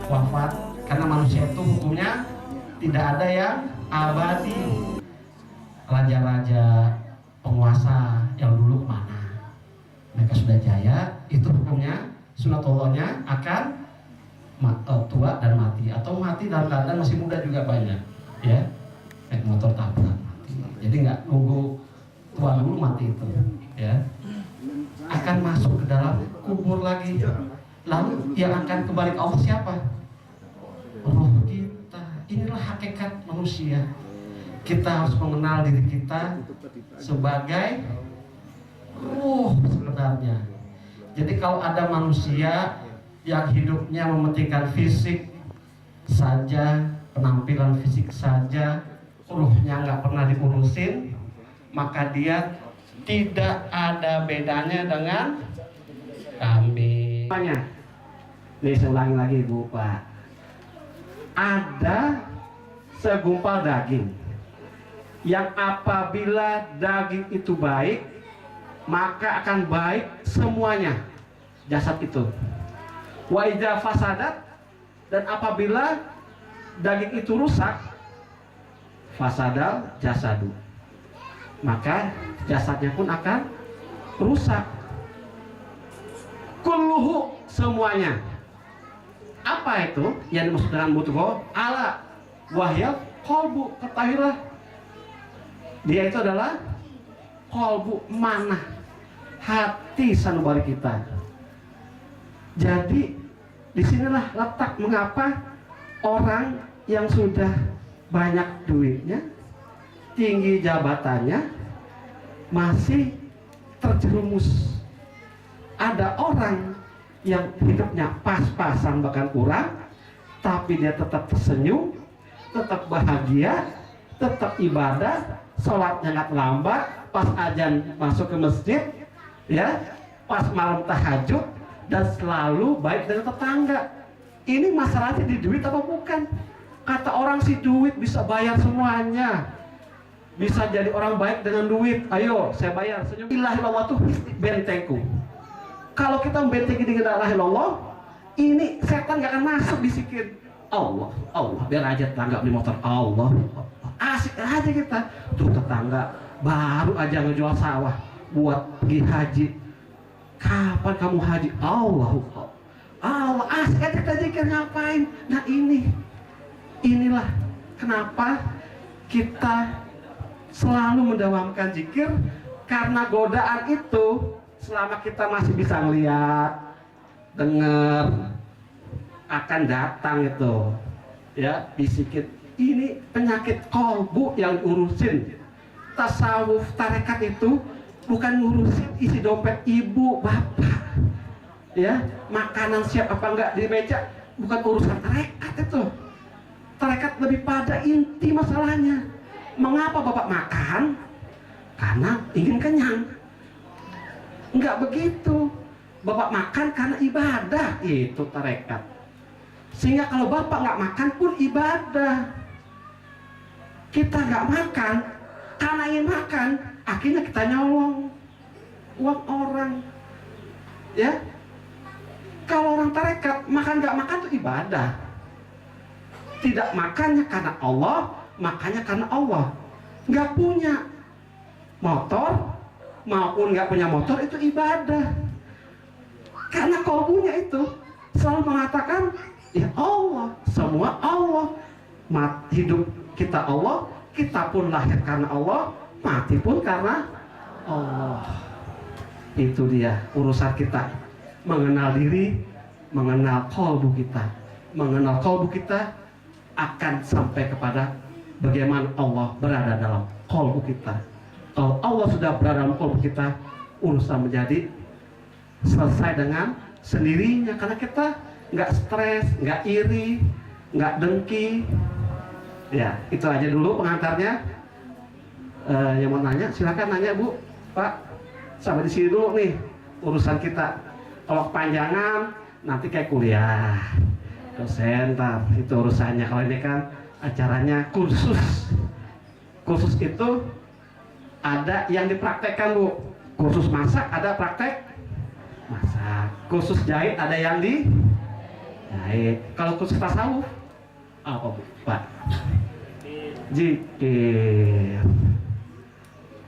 wafat, karena manusia itu hukumnya tidak ada yang abadi. Raja-raja penguasa yang dulu mana? Mereka sudah jaya, itu hukumnya sunatullahnya akan tua dan mati, atau mati dalam keadaan masih muda juga banyak, ya, naik motor tabrak mati. Jadi nggak nunggu tua dulu mati itu, ya, akan masuk ke dalam kubur lagi. Lalu yang akan kembali ke Allah siapa? Roh kita. Inilah hakikat manusia. Kita harus mengenal diri kita sebagai ruh sebenarnya. Jadi kalau ada manusia yang hidupnya mementingkan fisik saja, penampilan fisik saja, ruhnya nggak pernah diurusin, maka dia tidak ada bedanya dengan kambing. Nih saya ulangi lagi Bu Pak. Ada segumpal daging yang apabila daging itu baik, maka akan baik semuanya jasad itu. Wa idza fasadat, dan apabila daging itu rusak, fasadal jasadu, maka jasadnya pun akan rusak. Kulluhu, semuanya. Apa itu yang dimaksud dengan butuh? Ala wahyal kolbu, ketahuilah dia itu adalah kolbu, mana hati sanubari kita. Jadi disinilah letak mengapa orang yang sudah banyak duitnya, tinggi jabatannya, masih terjerumus. Ada orang yang hidupnya pas-pasan bahkan kurang, tapi dia tetap tersenyum, tetap bahagia, tetap ibadah, sholatnya nggak terlambat, pas azan masuk ke masjid, ya, pas malam tahajud, dan selalu baik dengan tetangga. Ini masalahnya di duit apa bukan? Kata orang si duit bisa bayar semuanya, bisa jadi orang baik dengan duit. Ayo saya bayar, senyum. Ilahilallah tuh bentengku. Kalau kita membentengi dengan la ilaha illallah, ini setan gak akan masuk bisikin Allah, Allah, biar aja tetangga beli motor, Allah, asik aja kita. Tuh tetangga baru aja ngejual sawah buat pergi haji. Kapan kamu haji? Allah, Allah, asik aja kita zikir, ngapain? Nah inilah kenapa kita selalu mendawamkan zikir, karena godaan itu selama kita masih bisa ngeliat, dengar, akan datang itu, ya, bisikin. Ini penyakit kolbu yang urusin. Tasawuf tarekat itu bukan ngurusin isi dompet ibu bapak, ya, makanan siap apa enggak di meja, bukan urusan tarekat itu. Tarekat lebih pada inti masalahnya. Mengapa bapak makan? Karena ingin kenyang. Enggak begitu. Bapak makan karena ibadah, itu tarekat. Sehingga kalau bapak nggak makan pun ibadah. Kita nggak makan karena ingin makan, akhirnya kita nyolong uang orang, ya. Kalau orang tarekat makan nggak makan itu ibadah. Tidak makannya karena Allah, makannya karena Allah. Nggak punya motor maupun nggak punya motor itu ibadah. Karena kalbunya itu selalu mengatakan, ya Allah, semua Allah. Hidup kita Allah, kita pun lahir karena Allah, mati pun karena Allah. Itu dia urusan kita, mengenal diri, mengenal kalbu kita. Mengenal kalbu kita akan sampai kepada bagaimana Allah berada dalam kalbu kita. Kalau Allah sudah berada dalam kalbu kita, urusan menjadi selesai dengan sendirinya, karena kita nggak stres, nggak iri, nggak dengki. Ya, itu aja dulu pengantarnya. Yang mau nanya silakan nanya Bu, Pak. Sampai di sini dulu nih urusan kita. Kalau kepanjangan nanti kayak kuliah, dosen, itu urusannya. Kalau ini kan acaranya kursus. Kursus itu ada yang dipraktekkan Bu. Kursus masak ada praktek masak. Kursus jahit ada yang Baik. Kalau khusus tasawuf apa Bu, Pak? Zikir.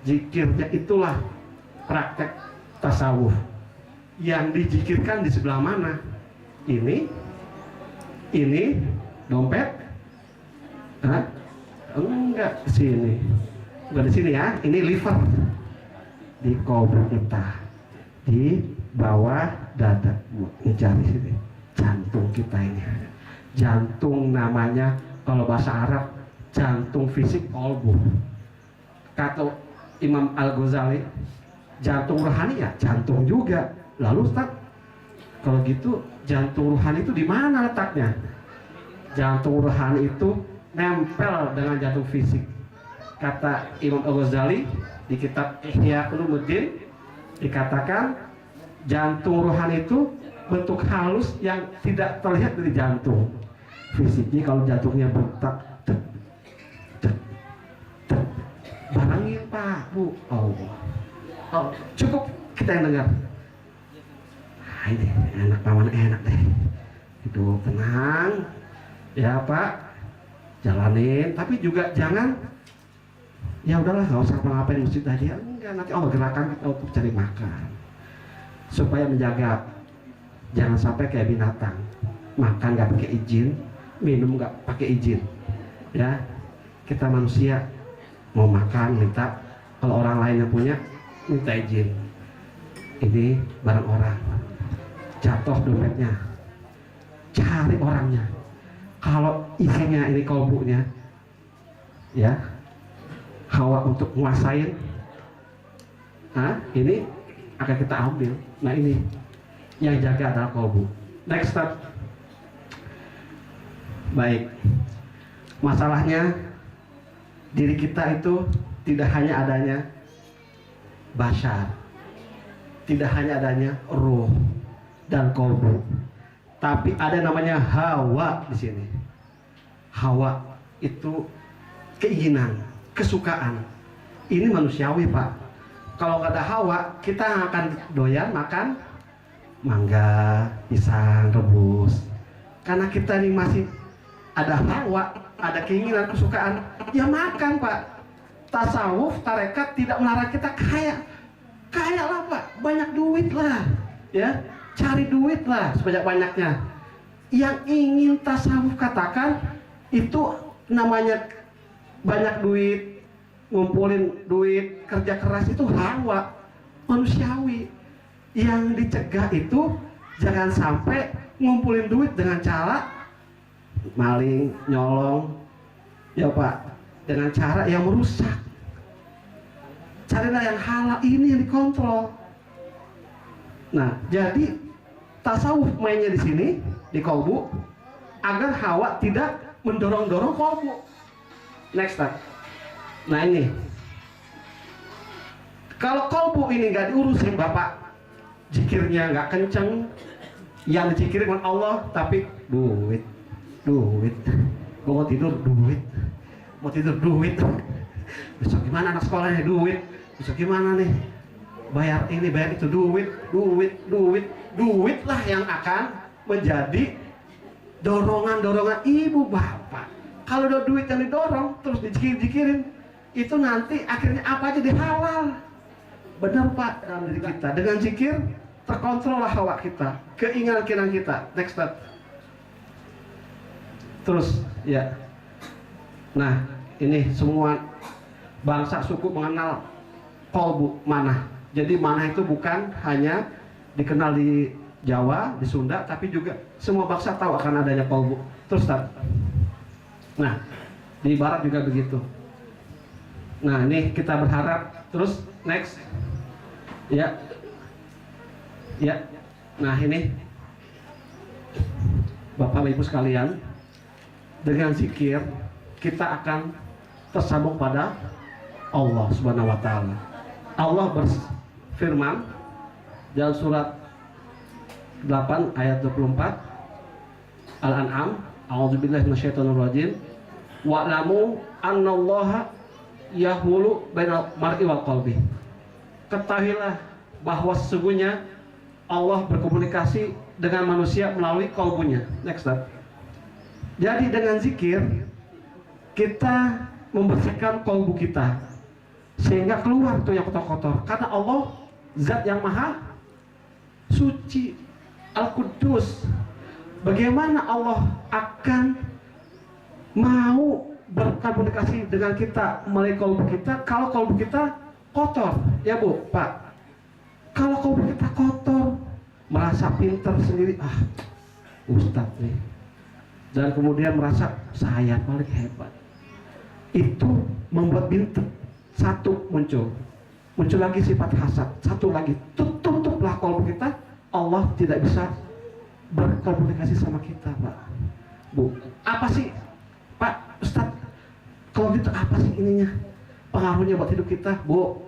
Zikirnya itulah praktek tasawuf. Yang dizikirkan di sebelah mana? Ini dompet? Hah? Enggak, sini. Enggak di sini ya. Ini liver di kolbu kita, di bawah dada. Ini cari sini. Jantung kita ini. Jantung namanya kalau bahasa Arab jantung fisik kolbu. Kata Imam Al-Ghazali, jantung rohani ya jantung juga. Lalu Ustaz, kalau gitu jantung rohani itu di mana letaknya? Jantung rohani itu nempel dengan jantung fisik. Kata Imam Al-Ghazali di kitab Ihya Ulumuddin dikatakan jantung rohani itu bentuk halus yang tidak terlihat dari jantung fisiknya. Kalau jantungnya berdetak, barangin Pak, Bu, oh, cukup kita yang dengar. Ini enak paman, enak deh. Hidup tenang, ya Pak, jalanin. Tapi juga jangan, ya udahlah nggak usah ngapain masjid aja. Enggak, nanti Allah gerakan kita untuk cari makan supaya menjaga. Jangan sampai kayak binatang, makan nggak pakai izin, minum nggak pakai izin. Ya, kita manusia mau makan minta, kalau orang lain yang punya minta izin. Ini barang orang, jatuh dompetnya, cari orangnya. Kalau isinya ini kolbunya, ya hawa untuk menguasain, ini akan kita ambil. Nah ini yang jaga adalah kolbu. Next step. Baik. Masalahnya diri kita itu tidak hanya adanya basyar, tidak hanya adanya ruh dan kolbu, tapi ada namanya hawa di sini. Hawa itu keinginan, kesukaan. Ini manusiawi Pak. Kalau nggak ada hawa, kita akan doyan makan mangga, pisang rebus. Karena kita ini masih ada hawa, ada keinginan, kesukaan, ya makan Pak. Tasawuf, tarekat tidak melarang kita kaya. Kaya lah Pak, banyak duit lah, ya, cari duit lah sebanyak-banyaknya. Yang ingin tasawuf katakan itu namanya banyak duit, ngumpulin duit, kerja keras, itu hawa manusiawi. Yang dicegah itu jangan sampai ngumpulin duit dengan cara maling, nyolong, ya Pak, dengan cara yang merusak. Carilah yang halal, ini yang dikontrol. Nah, jadi tasawuf mainnya di sini, di kolbu, agar hawa tidak mendorong-dorong kolbu. Next step. Nah ini, kalau kolbu ini nggak diurusin Bapak, zikirnya nggak kenceng, yang dizikirin dengan Allah, tapi duit, gue mau tidur duit, besok gimana anak sekolahnya duit, besok gimana nih bayar ini bayar itu, duit lah yang akan menjadi dorongan ibu bapak. Kalau udah duit yang didorong terus dizikirin, itu nanti akhirnya apa aja dihalal. Benar Pak, dalam diri kita dengan zikir terkontrol lah hawa kita, keinginan kita. Next step. Terus ya, nah ini semua bangsa suku mengenal kolbu manah. Jadi manah itu bukan hanya dikenal di Jawa, di Sunda, tapi juga semua bangsa tahu akan adanya kolbu. Terus start. Nah di Barat juga begitu. Nah ini kita berharap. Terus next. Ya. Nah ini Bapak Ibu sekalian, dengan zikir kita akan tersambung pada Allah Subhanahu wa taala. Allah berfirman dalam surat 8 ayat 24 Al-An'am, a'udzubillahi minasyaitonirrajim, wa'lamu annallaha yahulu bainal mar'i wal qalbi. Ketahuilah bahwa sesungguhnya Allah berkomunikasi dengan manusia melalui kalbunya. Next Ustaz. Jadi dengan zikir kita membersihkan kalbu kita sehingga keluar tuh yang kotor-kotor, karena Allah zat yang maha suci, Al-Quddus. Bagaimana Allah akan mau berkomunikasi dengan kita melalui kalbu kita kalau kalbu kita kotor, ya Bu, Pak? Kalau kalbu kita kotor, merasa pintar sendiri, Ustadz nih, dan kemudian merasa saya paling hebat, itu membuat bintang satu muncul lagi sifat hasad, satu lagi tutuplah kalbu kita, Allah tidak bisa berkomunikasi sama kita, Pak, Bu. Apa sih, Pak Ustadz, kalau gitu apa sih ininya pengaruhnya buat hidup kita, Bu?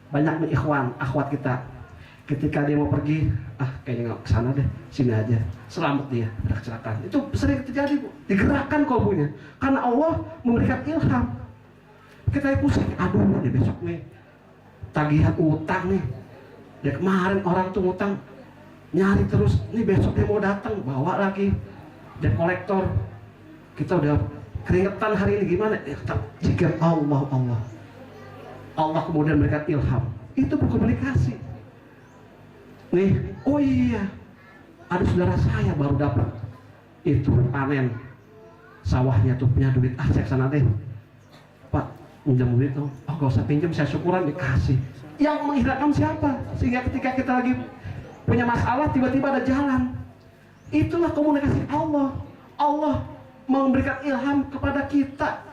Banyak nih ikhwan, akhwat kita, ketika dia mau pergi, kayaknya nggak kesana deh, sini aja, selamat dia, ada kecelakaan. Itu sering terjadi, Bu. Digerakkan kalbunya karena Allah memberikan ilham. Kita yang pusing, aduh nih besok nih tagihan utang nih, ya kemarin orang tuh utang nyari terus, nih besok dia mau datang bawa lagi dan kolektor, kita udah keringetan hari ini, gimana? Zikir Allah kemudian memberikan ilham, itu berkomunikasi. Nih, oh iya, ada saudara saya baru dapat itu panen sawahnya tuh, punya duit, saya kesana deh, Pak, pinjam duit dong. Oh gak usah pinjam, saya syukuran dikasih. Yang menghilangkan siapa? Sehingga ketika kita lagi punya masalah, tiba-tiba ada jalan. Itulah komunikasi Allah. Allah memberikan ilham kepada kita.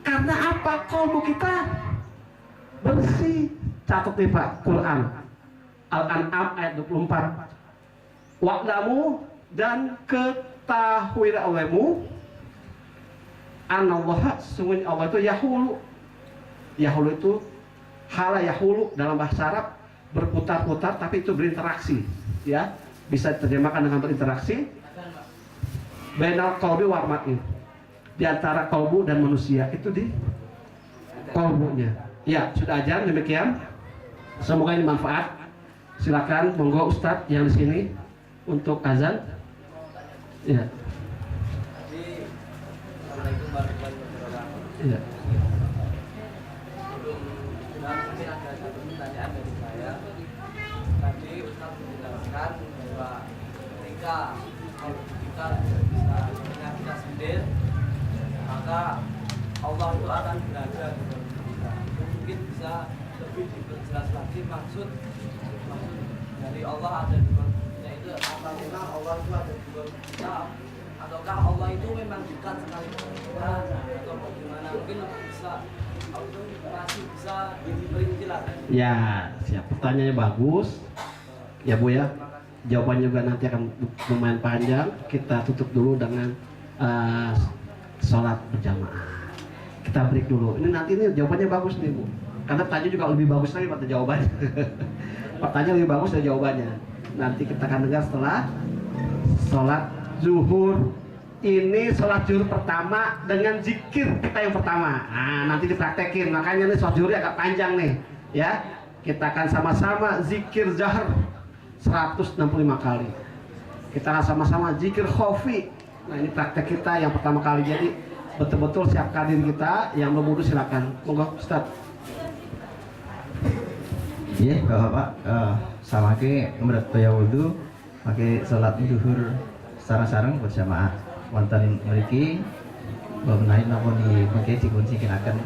Karena apa? Kalbu kita bersih. Catat nih Pak, Quran Al-An'am ayat 24. Wa'lamu, dan ketahuilah olehmu, anallaha, sungguhnya Allah itu yahulu. Yahulu itu hala yahulu dalam bahasa Arab, berputar-putar, tapi itu berinteraksi, ya, bisa diterjemahkan dengan berinteraksi. Bainal qalbi wal mar'i, di antara kalbu dan manusia, itu di kalbunya. Ya, sudah ajar, demikian. Semoga ini manfaat. Silakan, monggo Ustadz yang di sini untuk azan. Ya. Assalamualaikum warahmatullahi wabarakatuh. Ya. Mungkin ada satu pertanyaan dari saya. Tadi Ustadz menjelaskan bahwa ketika kalau kita bisa dengan kita sendiri, maka Allah itu akan berada di dalam kita. Mungkin bisa lebih diperjelas lagi maksud dari Allah ada di dalam kita itu, apa memang Allah itu ada di dalam kita, ataukah Allah itu memang dekat sekali dengan kita, atau bagaimana? Mungkin bisa masih bisa diperinci lah. Ya, siap. Pertanyaannya bagus. Ya Bu ya. Jawabannya juga nanti akan lumayan panjang. Kita tutup dulu dengan sholat berjamaah. Kita break dulu. Ini nanti ini jawabannya bagus nih Bu. Karena pertanyaan juga lebih bagus lagi pada jawabannya. Pertanyaan lebih bagus dari jawabannya. Nanti kita akan dengar setelah sholat zuhur. Ini sholat zuhur pertama dengan zikir kita yang pertama. Nah, nanti dipraktekin. Makanya nih sholat zuhurnya agak panjang nih, ya. Kita akan sama-sama zikir zahar 165 kali. Kita akan sama-sama zikir khofi. Nah, ini praktek kita yang pertama kali. Jadi betul-betul siapkan diri kita. Yang belum wudhu silakan. Monggo Ustaz. Iya, Bapak, sama ke menurut daya wudhu, pakai sholat zuhur sarang-sarang berjamaah. Wonten mriki menawi napa di mengke dikuncikan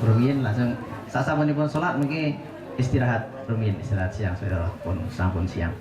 rumiyin langsung sasampunipun salat mengke istirahat rumiyin, istirahat siang, pun sampun siang.